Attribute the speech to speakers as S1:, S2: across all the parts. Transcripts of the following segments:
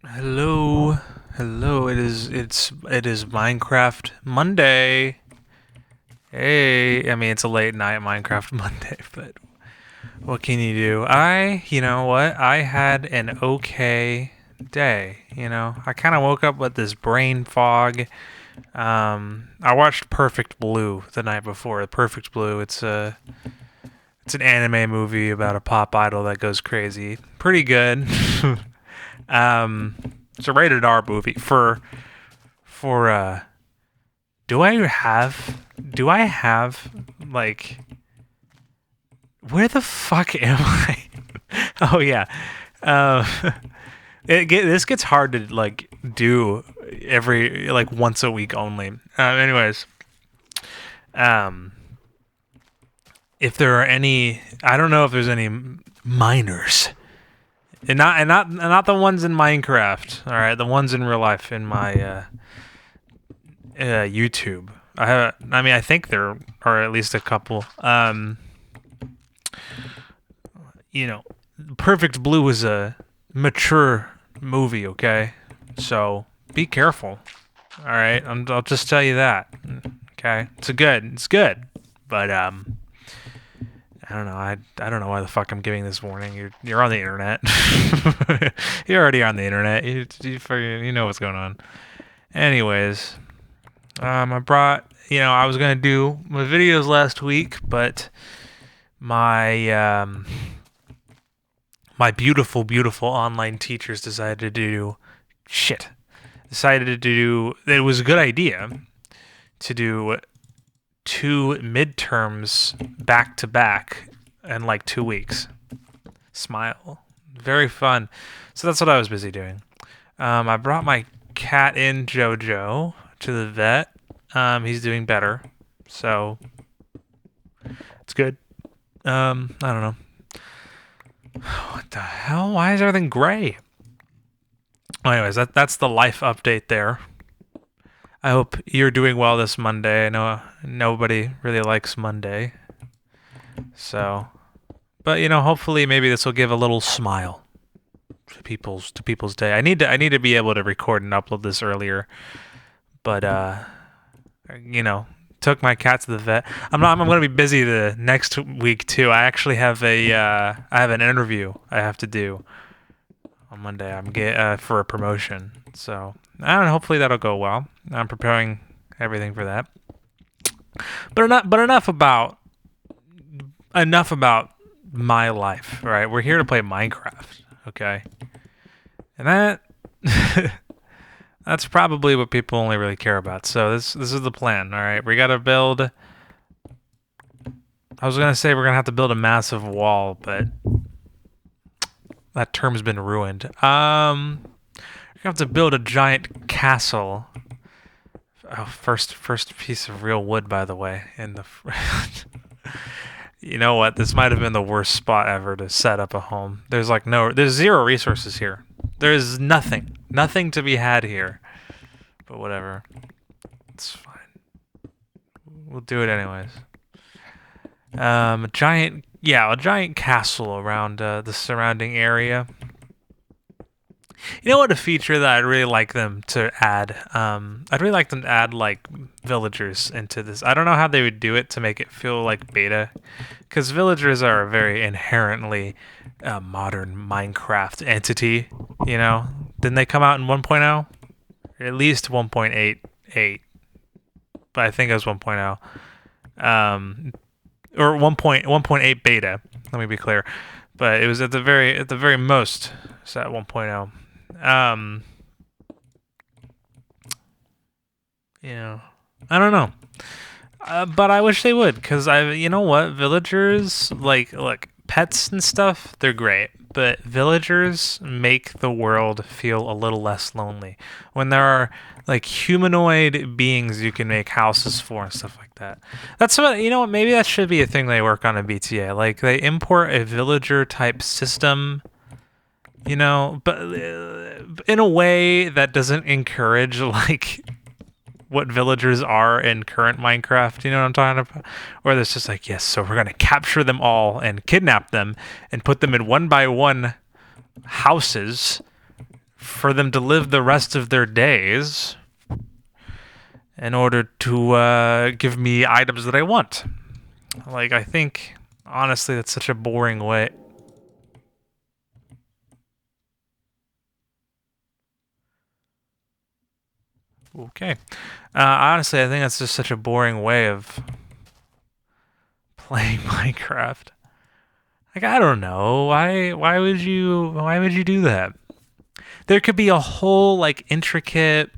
S1: Hello, hello. It is Minecraft Monday. Hey, I mean it's a late night Minecraft Monday, but what can you do? You know what? I had an okay day. I kind of woke up with this brain fog. I watched Perfect Blue the night before. Perfect Blue. It's an anime movie about a pop idol that goes crazy. Pretty good. um, it's a rated R movie for. Do I have like where the fuck am I? Oh yeah. Uh, this gets hard to like do every like once a week only. Anyways, um, if there are any, I don't know if there's any minors, and not the ones in Minecraft. All right, the ones in real life in my YouTube. I think there are at least a couple. You know, Perfect Blue is a mature movie. Okay, so be careful. All right, I'll just tell you that. Okay, it's good, but I don't know. I don't know why the fuck I'm giving this warning. You're on the internet. You're already on the internet. You know what's going on. Anyways, I brought. I was gonna do my videos last week, but my my beautiful, beautiful online teachers decided to do shit. Decided to do. It was a good idea to do two midterms back to back in like 2 weeks. Smile. Very fun. So that's what I was busy doing. I brought my cat in, Jojo, to the vet. He's doing better. So it's good. I don't know. What the hell? Why is everything gray? Anyways, that's the life update there. I hope you're doing well this Monday. I know nobody really likes Monday. So, but hopefully maybe this will give a little smile to people's day. I need to be able to record and upload this earlier. But you know, took my cat to the vet. I'm going to be busy the next week too. I actually have I have an interview I have to do on Monday. I'm get for a promotion. So, I don't know, hopefully that'll go well. I'm preparing everything for that. But enough about my life, all right? We're here to play Minecraft, okay? And that's probably what people only really care about. So this is the plan, all right? We got to build. I was gonna say we're gonna have to build a massive wall, but that term's been ruined. We have to build a giant castle. Oh, first piece of real wood, by the way. In the, you know what? This might have been the worst spot ever to set up a home. There's zero resources here. There's nothing to be had here. But whatever, it's fine. We'll do it anyways. A giant castle around the surrounding area. You know what? A feature that I'd really like them to add. I'd really like them to add like villagers into this. I don't know how they would do it to make it feel like beta, because villagers are a very inherently modern Minecraft entity. Didn't they come out in 1.0? At least 1.88, but I think it was 1.0. Or 1.8 beta. Let me be clear, but it was at the very most. It's at 1.0. I don't know. But I wish they would, because you know what, villagers look, pets and stuff, they're great, but villagers make the world feel a little less lonely. When there are like humanoid beings you can make houses for and stuff like that. That's what maybe that should be a thing they work on in BTA. Like they import a villager type system, but in a way that doesn't encourage like what villagers are in current Minecraft. You know what I'm talking about? Where there's just like, yes, so we're gonna capture them all and kidnap them and put them in one by one houses for them to live the rest of their days in order to give me items that I want. Like, I think, honestly, that's such a boring way. Okay. Honestly, I think that's just such a boring way of playing Minecraft. Like, I don't know. Why would you do that? There could be a whole like intricate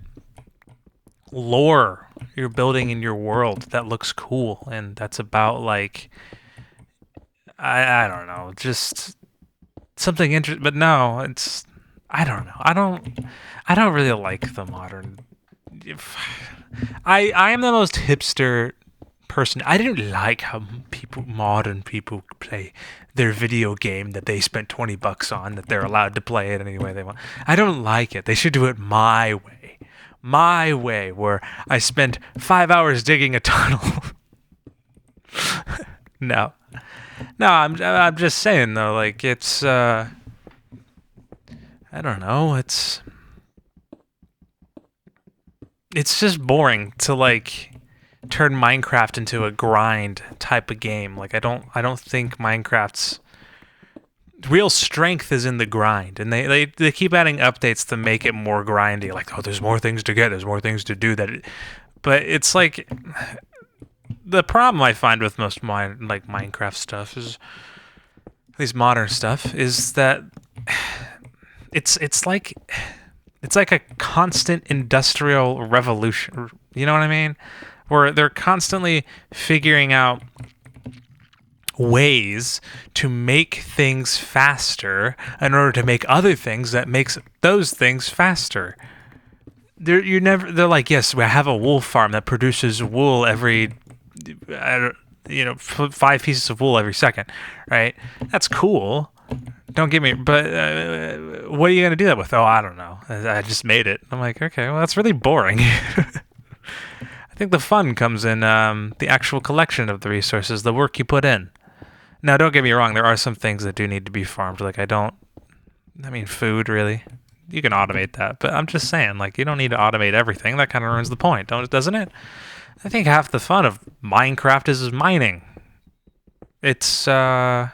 S1: lore you're building in your world that looks cool, and that's about like I don't know, just something interesting. But no, it's I don't know. I don't really like the modern. I am the most hipster person. I don't like how modern people play their video game that they spent $20 on, that they're allowed to play it any way they want. I don't like it. They should do it my way. My way, where I spent 5 hours digging a tunnel. No. No, I'm just saying though, like it's I don't know, it's just boring to like turn Minecraft into a grind type of game. Like I don't think Minecraft's real strength is in the grind, and they keep adding updates to make it more grindy. Like, oh, there's more things to get, there's more things to do. But it's like the problem I find with most Minecraft stuff is, at least modern stuff, is that it's like a constant industrial revolution. You know what I mean? Where they're constantly figuring out ways to make things faster in order to make other things that makes those things faster. They're like, yes, we have a wool farm that produces wool every 5 pieces of wool every second, right? That's cool. Don't get me, but what are you gonna do that with? Oh, I don't know. I just made it. I'm like, okay, well, that's really boring. I think the fun comes in the actual collection of the resources, the work you put in. Now, don't get me wrong. There are some things that do need to be farmed. Like, food, really. You can automate that. But I'm just saying, like, you don't need to automate everything. That kind of ruins the point, doesn't it? I think half the fun of Minecraft is mining. It's, not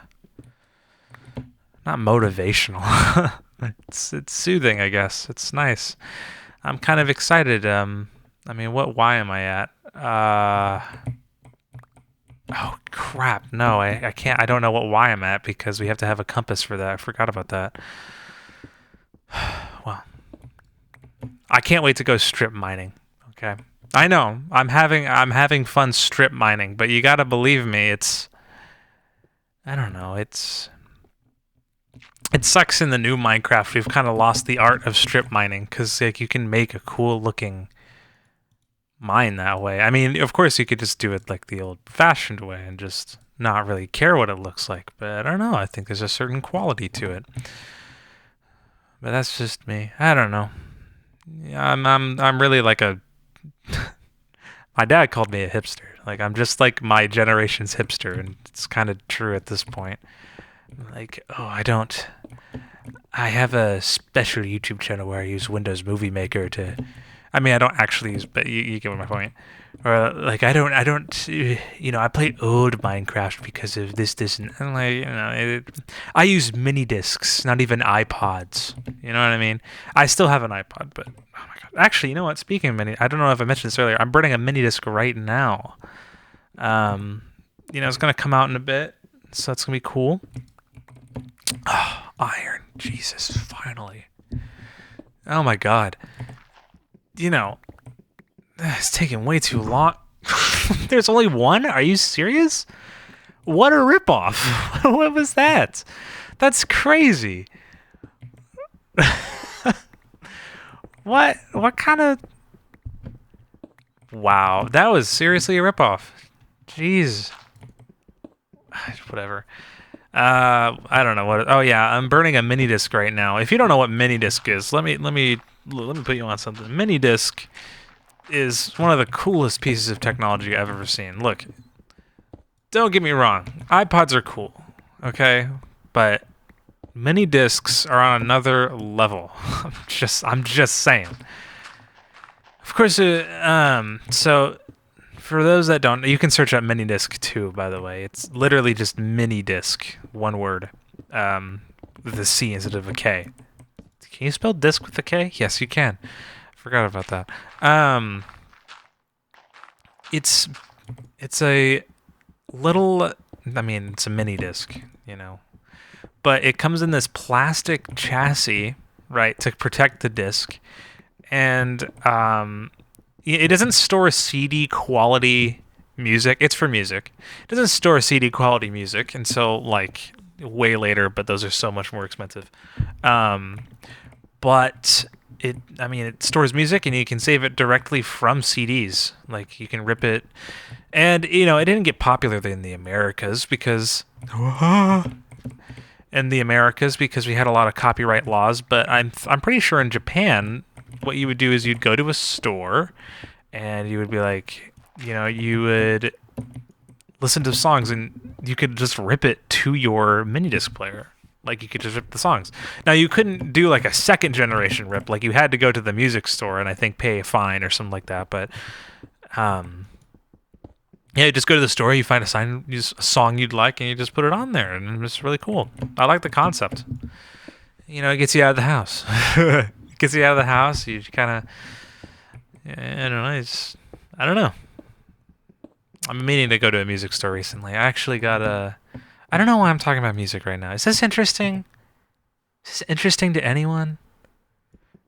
S1: motivational. It's soothing, I guess. It's nice. I'm kind of excited. Why am I at? Oh, crap. No, I can't. I don't know what Y I'm at because we have to have a compass for that. I forgot about that. Well, I can't wait to go strip mining. Okay. I know. I'm having fun strip mining, but you got to believe me, I don't know. It sucks in the new Minecraft. We've kind of lost the art of strip mining cuz like you can make a cool looking mine that way. I mean, of course you could just do it like the old-fashioned way and just not really care what it looks like, but I don't know. I think there's a certain quality to it. But that's just me. I don't know. Yeah, I'm really like a my dad called me a hipster. Like I'm just like my generation's hipster, and it's kind of true at this point. Like, oh, I have a special YouTube channel where I use Windows Movie Maker to I don't actually use, but you get my point. Or like I don't, I play old Minecraft because of this, and like, I use mini discs, not even iPods. You know what I mean? I still have an iPod, but oh my god! Actually, you know what? Speaking of mini, I don't know if I mentioned this earlier. I'm burning a mini disc right now. It's gonna come out in a bit, so that's gonna be cool. Oh, iron, Jesus, finally! Oh my god. It's taking way too long. There's only one? Are you serious? What a ripoff. What was that? That's crazy. What kind of... Wow, that was seriously a ripoff. Jeez. Whatever. I don't know what... Oh yeah, I'm burning a mini disc right now. If you don't know what mini disc is, let me put you on something. Mini disc is one of the coolest pieces of technology I've ever seen. Look, don't get me wrong. iPods are cool, okay? But Mini discs are on another level. I'm just saying. Of course, so for those that don't, you can search up mini disc too. By the way, it's literally just mini disc, one word, with a C instead of a K. Can you spell disc with a K? Yes, you can. Forgot about that. It's a little. I mean, it's a mini disc, you know, but it comes in this plastic chassis, right, to protect the disc, and it doesn't store CD quality music. It's for music. It doesn't store CD quality music until like way later, but those are so much more expensive. But it stores music and you can save it directly from CDs. Like you can rip it, and it didn't get popular in the Americas because we had a lot of copyright laws. But I'm pretty sure in Japan, what you would do is you'd go to a store, and you would be like, you would listen to songs, and you could just rip it to your mini disc player. Like you could just rip the songs. Now you couldn't do like a second generation rip. Like you had to go to the music store and I think pay a fine or something like that. But yeah, you just go to the store, you find a song you'd like, and you just put it on there, and it's really cool. I like the concept. It gets you out of the house. It gets you out of the house. You kind of, I don't know. I don't know. I'm meaning to go to a music store recently. I actually got a. I don't know why I'm talking about music right now. Is this interesting? Is this interesting to anyone?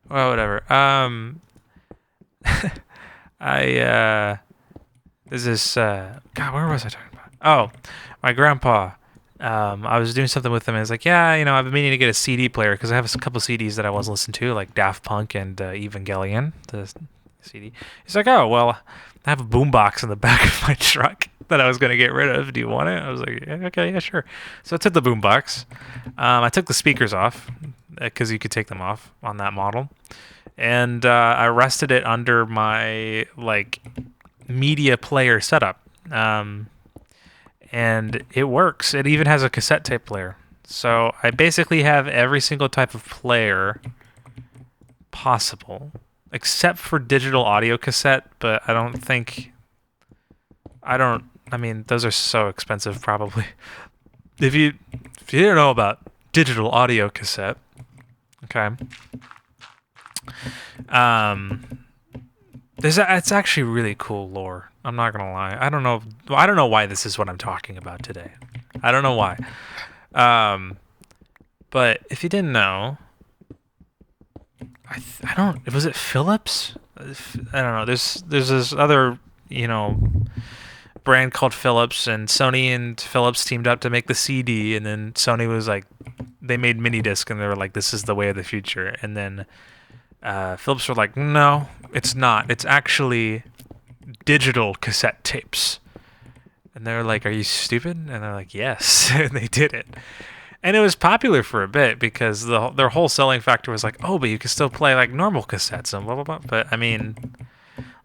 S1: Well, whatever. There's this. God, where was I talking about? Oh, my grandpa. I was doing something with him, and he's like, yeah, I've been meaning to get a CD player because I have a couple CDs that I was listening to, like Daft Punk and Evangelion, the CD. He's like, oh, well, I have a boombox in the back of my truck that I was going to get rid of. Do you want it? I was like, yeah, okay, yeah, sure. So I took the boombox. I took the speakers off because you could take them off on that model. And I rested it under my, like, media player setup. And it works. It even has a cassette tape player. So I basically have every single type of player possible, except for digital audio cassette, but I mean, those are so expensive probably. If you don't know about digital audio cassette, okay. It's actually really cool lore. I'm not gonna lie. I don't know why this is what I'm talking about today. I don't know why. But if you didn't know, I don't. Was it Philips? I don't know. There's this other brand called Philips, and Sony and Philips teamed up to make the CD, and then Sony was like, they made mini disc, and they were like, this is the way of the future, and then Philips were like, no, it's not. It's actually digital cassette tapes. And they're like, are you stupid? And they're like, yes. And they did it. And it was popular for a bit because their whole selling factor was like, oh, but you can still play like normal cassettes and blah, blah, blah. But I mean,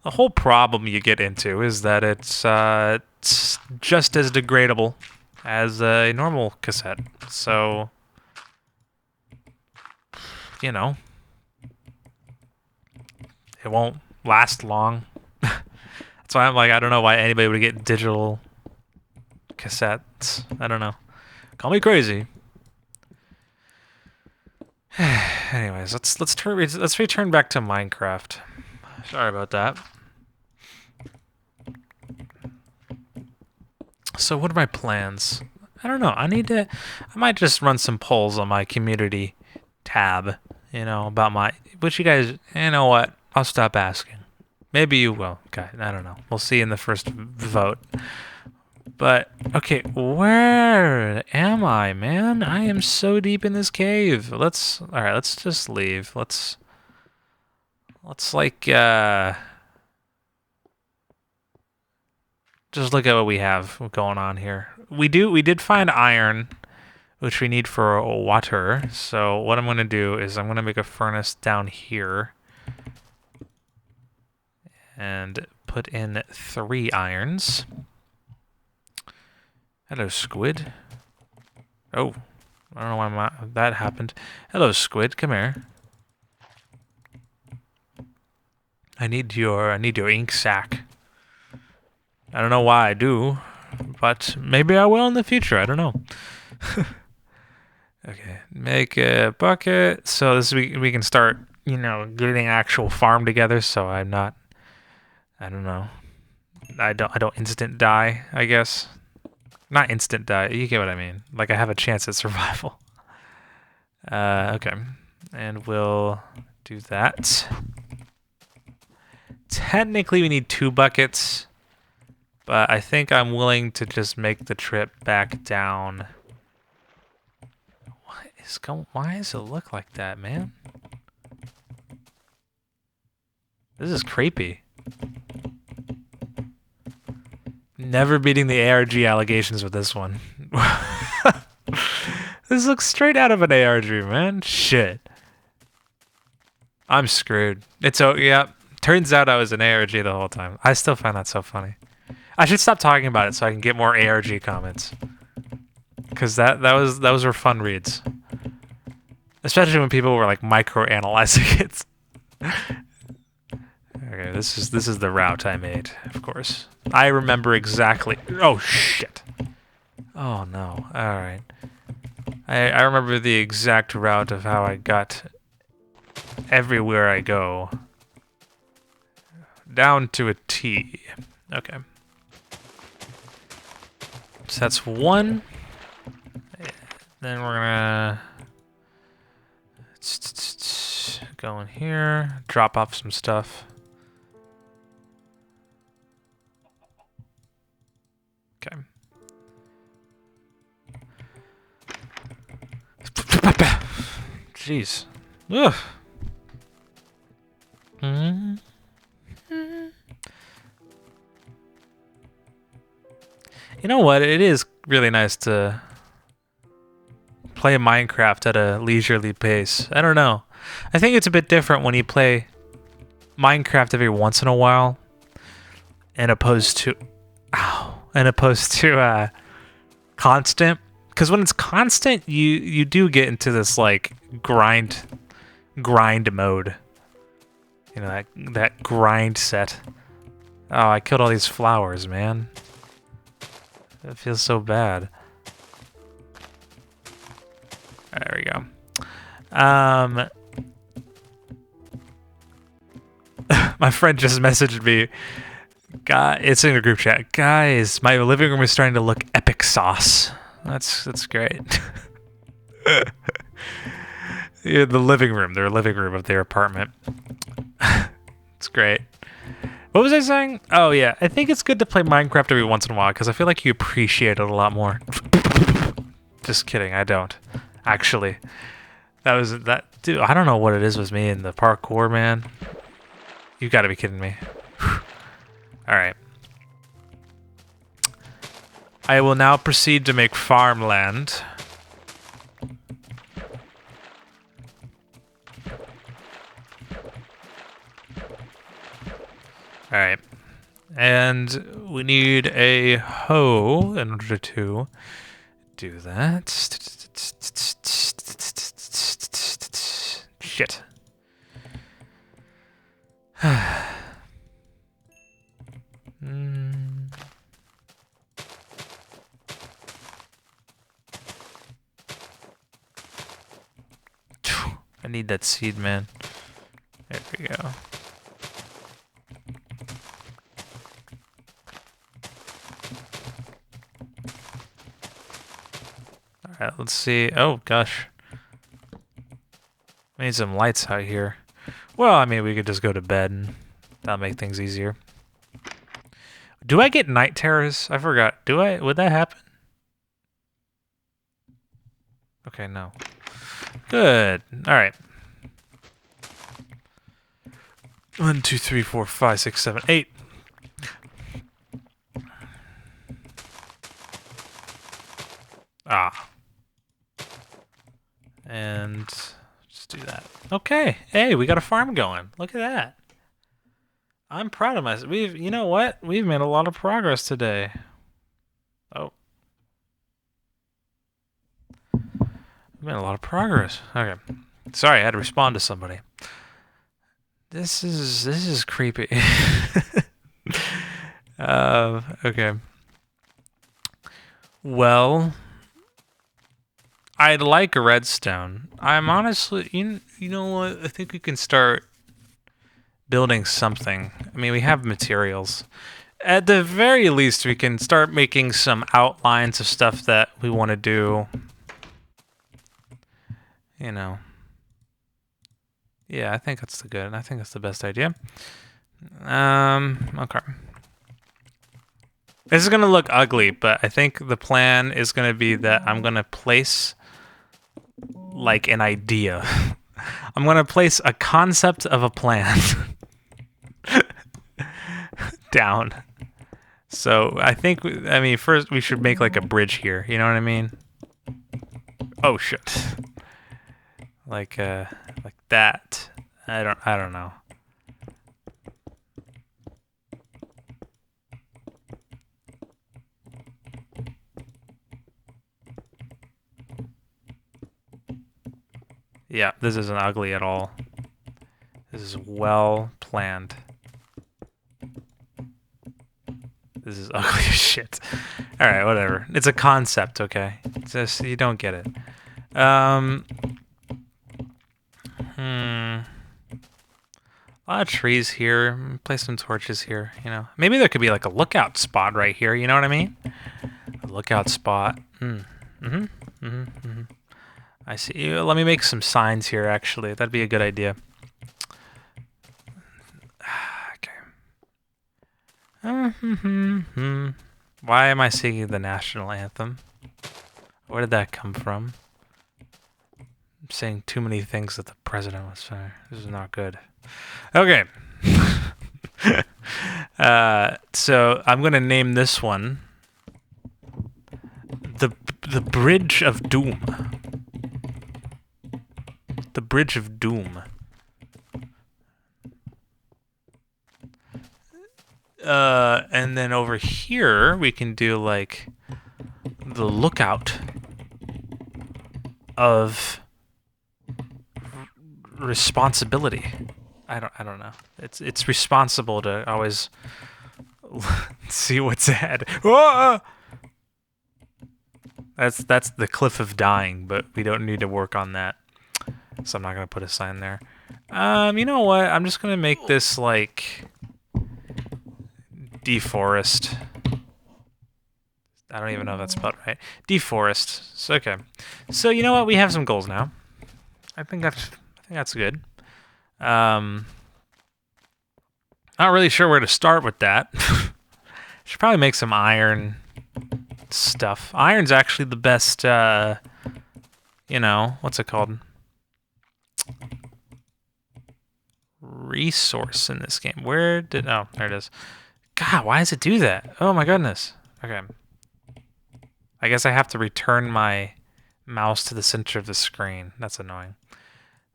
S1: the whole problem you get into is that it's just as degradable as a normal cassette. So, it won't last long. That's why I'm like, I don't know why anybody would get digital cassettes. I don't know. Call me crazy. Anyways, let's return back to Minecraft. Sorry about that. So what are my plans? I don't know. I might just run some polls on my community tab, about which you guys, you know what? I'll stop asking. Maybe you will. Okay, I don't know. We'll see in the first vote. But, okay, where am I, man? I am so deep in this cave. Alright, let's just leave. Let's like, just look at what we have going on here. We did find iron, which we need for water. So what I'm going to do is I'm going to make a furnace down here and put in 3 irons. Hello, squid. Oh, I don't know why that happened. Hello, squid. Come here. I need your ink sac. I don't know why I do, but maybe I will in the future. I don't know. Okay, make a bucket. So this we can start, getting actual farm together. So I'm not. I don't know. I don't instant die. I guess not instant die. You get what I mean. Like I have a chance at survival. Okay, and we'll do that. Technically, we need 2 buckets, but I think I'm willing to just make the trip back down. Why does it look like that, man? This is creepy. Never beating the ARG allegations with this one. This looks straight out of an ARG, man. Shit. I'm screwed. Yeah. Turns out I was an ARG the whole time. I still find that so funny. I should stop talking about it so I can get more ARG comments. Cause those were fun reads. Especially when people were like micro-analyzing it. Okay, this is the route I made, of course. I remember exactly. Oh shit. Oh no. Alright. I remember the exact route of how I got everywhere I go. Down to a T. Okay. So that's 1. Then we're gonna go in here, drop off some stuff. Okay. Jeez. Ugh. You know what? It is really nice to play Minecraft at a leisurely pace. I don't know. I think it's a bit different when you play Minecraft every once in a while, and opposed to constant. Because when it's constant, you do get into this like grind mode. You know, that grind set. Oh, I killed all these flowers, man. It feels so bad. There we go. My friend just messaged me. It's in a group chat. Guys, my living room is starting to look epic sauce. That's great. Yeah, their living room of their apartment. It's great. What was I saying? Oh yeah, I think it's good to play Minecraft every once in a while because I feel like you appreciate it a lot more. Just kidding, I don't. Actually, dude. I don't know what it is with me and the parkour, man. You got to be kidding me. All right. I will now proceed to make farmland. All right. And we need a hoe in order to do that. Shit. I need that seed, man. There we go. Alright, let's see. Oh, gosh. I need some lights out here. Well, I mean, we could just go to bed and that'll make things easier. Do I get night terrors? I forgot. Do I? Would that happen? Okay, no. Good. Alright. 1, 2, 3, 4, 5, 6, 7, 8. Ah. And just do that. Okay. Hey, we got a farm going. Look at that. I'm proud of myself. You know what? We've made a lot of progress today. Oh. Made a lot of progress. Okay. Sorry, I had to respond to somebody. This is creepy. Okay. Well, I'd like a redstone. I'm honestly, you know what? I think we can start building something. I mean, we have materials. At the very least, we can start making some outlines of stuff that we want to do. You know. Yeah, I think that's I think that's the best idea. Okay. This is gonna look ugly, but I think the plan is gonna be that I'm gonna place like an idea. I'm gonna place a concept of a plan down. So I think, I mean, first we should make like a bridge here. You know what I mean? Oh shit! Like that. I don't know. Yeah, this isn't ugly at all. This is well planned. This is ugly as shit. Alright, whatever. It's a concept, okay? It's just, you don't get it. A lot of trees here. Place some torches here, you know. Maybe there could be like a lookout spot right here, you know what I mean? A lookout spot. I see. Let me make some signs here, actually. That'd be a good idea. Okay. Why am I singing the national anthem? Where did that come from? I'm saying too many things that the president was saying. This is not good. Okay. So I'm gonna name this one the Bridge of Doom. The Bridge of Doom. And then over here we can do like the lookout of responsibility. I don't know. It's responsible to always see what's ahead. Whoa! That's the cliff of dying, but we don't need to work on that. So I'm not gonna put a sign there. You know what? I'm just gonna make this like deforest. I don't even know if that's spelled right. Deforest. So, okay. So you know what? We have some goals now. I think that's good. Not really sure where to start with that. Should probably make some iron stuff. Iron's actually the best, you know, what's it called? Resource in this game. Oh, there it is. God, why does it do that? Oh my goodness. Okay. I guess I have to return my mouse to the center of the screen. That's annoying.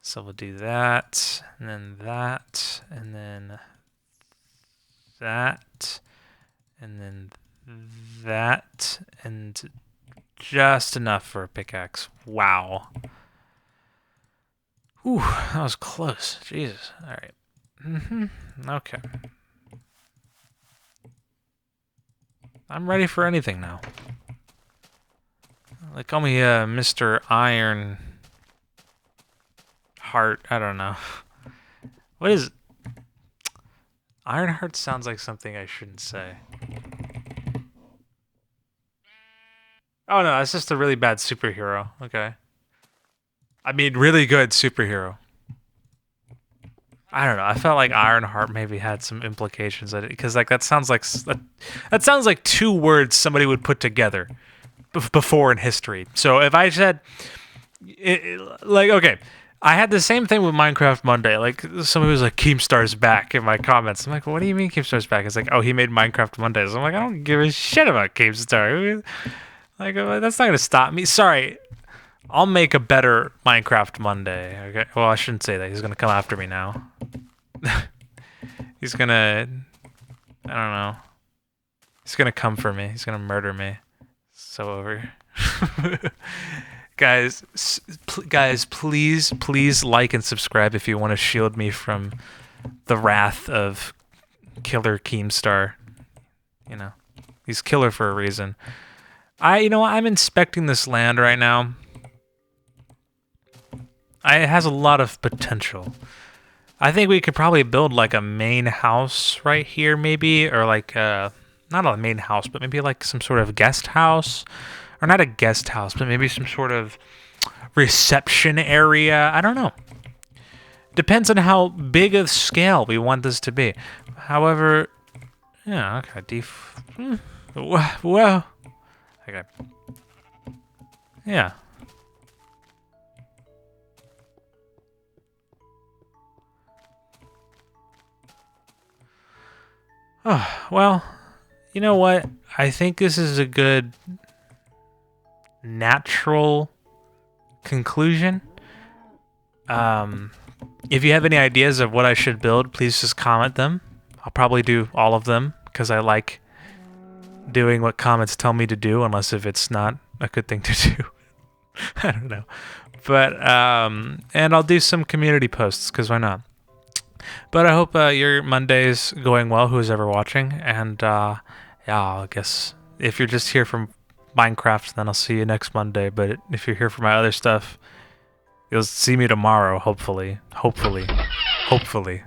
S1: So we'll do that, and then that, and then that, and then that, and just enough for a pickaxe. Wow. Ooh, that was close. Jesus. All right. Okay. I'm ready for anything now. They call me Mr. Iron Heart. I don't know. What is... Ironheart sounds like something I shouldn't say. Oh no, it's just a really bad superhero. Okay. I mean, really good superhero. I don't know. I felt like Ironheart maybe had some implications because like that sounds like two words somebody would put together before in history. So if I said, like, okay, I had the same thing with Minecraft Monday. Like somebody was like, Keemstar's back in my comments. I'm like, what do you mean Keemstar's back? It's like, oh, he made Minecraft Mondays. I'm like, I don't give a shit about Keemstar. Like, that's not gonna stop me. Sorry. I'll make a better Minecraft Monday. Okay. Well, I shouldn't say that. He's gonna come after me now. He's gonna... I don't know. He's gonna come for me. He's gonna murder me. So over. Guys, please like and subscribe if you want to shield me from the wrath of Killer Keemstar. You know, he's killer for a reason. I'm inspecting this land right now. It has a lot of potential. I think we could probably build like a main house right here, maybe, or like not a main house, but maybe like some sort of guest house, or not a guest house, but maybe some sort of reception area. I don't know. Depends on how big of scale we want this to be. However, yeah, okay, well, okay, yeah. Oh, well, you know what? I think this is a good natural conclusion. If you have any ideas of what I should build, please just comment them. I'll probably do all of them because I like doing what comments tell me to do, unless if it's not a good thing to do. I don't know. But, and I'll do some community posts because why not? But I hope your Monday's going well, who's ever watching. And yeah, I guess if you're just here from Minecraft, then I'll see you next Monday. But if you're here for my other stuff, you'll see me tomorrow, hopefully. Hopefully.